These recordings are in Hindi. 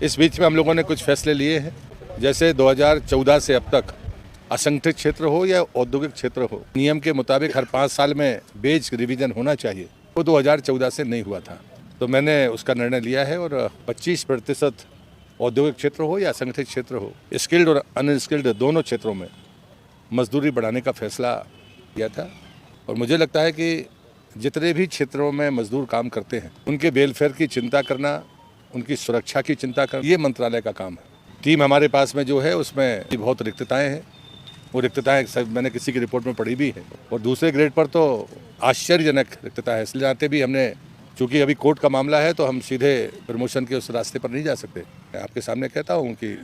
इस बीच में हम लोगों ने कुछ फैसले लिए हैं, जैसे 2014 से अब तक असंगठित क्षेत्र हो या औद्योगिक क्षेत्र हो, नियम के मुताबिक हर 5 साल में बेज रिवीजन होना चाहिए। वो 2014 से नहीं हुआ था, तो मैंने उसका निर्णय लिया है और 25% औद्योगिक क्षेत्र हो या असंगठित क्षेत्र हो, स्किल्ड और अनस्किल्ड दोनों क्षेत्रों में मजदूरी बढ़ाने का फैसला किया था। और मुझे लगता है कि जितने भी क्षेत्रों में मजदूर काम करते हैं उनके वेलफेयर की चिंता करना, उनकी सुरक्षा की चिंता करना, ये मंत्रालय का काम है। टीम हमारे पास में जो है उसमें बहुत रिक्तताएं हैं, वो रिक्तताएं सब मैंने किसी की रिपोर्ट में पढ़ी भी है। और दूसरे ग्रेड पर तो आश्चर्यजनक रिक्तता है, इसलिए आते भी हमने, चूँकि अभी कोर्ट का मामला है तो हम सीधे प्रमोशन के उस रास्ते पर नहीं जा सकते। मैं आपके सामने कहता हूँ कि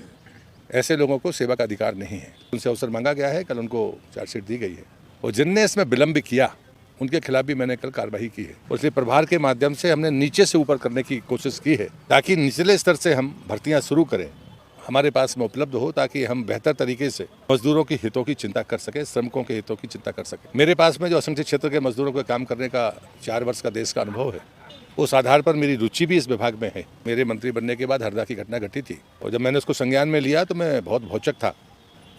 ऐसे लोगों को सेवा का अधिकार नहीं है। उनसे अवसर मांगा गया है, कल उनको चार्जशीट दी गई है और जिनने इसमें विलम्ब किया उनके खिलाफ भी मैंने कल कार्रवाई की है। और इसलिए प्रभार के माध्यम से हमने नीचे से ऊपर करने की कोशिश की है ताकि निचले स्तर से हम भर्तियां शुरू करें, हमारे पास में उपलब्ध हो, ताकि हम बेहतर तरीके से मजदूरों के हितों की चिंता कर सकें, श्रमिकों के हितों की चिंता कर सकें। मेरे पास में जो असंगठित क्षेत्र के मजदूरों को काम करने का 4 वर्ष का देश का अनुभव है, उस आधार पर मेरी रुचि भी इस विभाग में है। मेरे मंत्री बनने के बाद हरदा की घटना घटी थी और जब मैंने उसको संज्ञान में लिया तो मैं बहुत भौचक था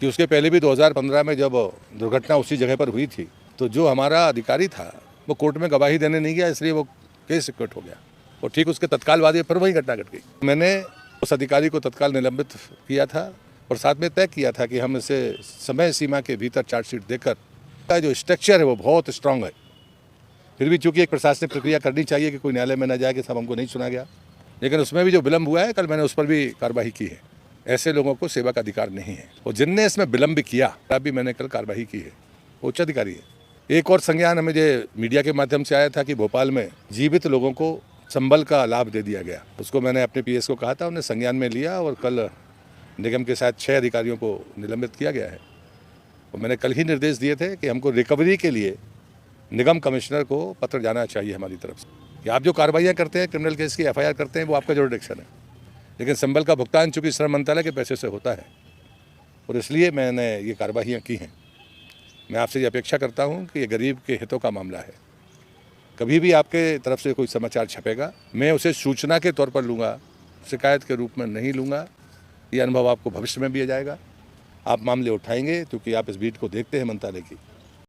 कि उसके पहले भी 2015 में जब दुर्घटना उसी जगह पर हुई थी तो जो हमारा अधिकारी था वो कोर्ट में गवाही देने नहीं गया, इसलिए वो केस क्विट हो गया और ठीक उसके तत्काल बाद फिर वही घटना घट गई। मैंने उस अधिकारी को तत्काल निलंबित किया था और साथ में तय किया था कि हम इसे समय सीमा के भीतर चार्जशीट देकर, जो स्ट्रक्चर है वो बहुत स्ट्रांग है, फिर भी चूंकि एक प्रशासनिक प्रक्रिया करनी चाहिए कि कोई न्यायालय में न जाए कि सब हमको नहीं सुना गया, लेकिन उसमें भी जो विलम्ब हुआ है कल मैंने उस पर भी कार्रवाई की है। ऐसे लोगों को सेवा का अधिकार नहीं है और जिनने इसमें विलम्ब किया तब भी मैंने कल कार्रवाई की है, उच्च अधिकारी है। एक और संज्ञान हमें जो मीडिया के माध्यम से आया था कि भोपाल में जीवित लोगों को संबल का लाभ दे दिया गया, उसको मैंने अपने पीएस को कहा था, उन्हें संज्ञान में लिया और कल निगम के साथ 6 अधिकारियों को निलंबित किया गया है। और मैंने कल ही निर्देश दिए थे कि हमको रिकवरी के लिए निगम कमिश्नर को पत्र जाना चाहिए हमारी तरफ से कि आप जो कार्रवाइयाँ करते हैं, क्रिमिनल केस की FIR करते हैं, वो आपका जुरिडिक्शन है, लेकिन संबल का भुगतान चूँकि श्रम मंत्रालय के पैसे से होता है और इसलिए मैंने ये कार्रवाइयाँ की हैं। मैं आपसे ये अपेक्षा करता हूँ कि ये गरीब के हितों का मामला है। कभी भी आपके तरफ से कोई समाचार छपेगा, मैं उसे सूचना के तौर पर लूँगा, शिकायत के रूप में नहीं लूँगा। ये अनुभव आपको भविष्य में भी आ जाएगा। आप मामले उठाएंगे क्योंकि आप इस बीट को देखते हैं मंत्रालय की।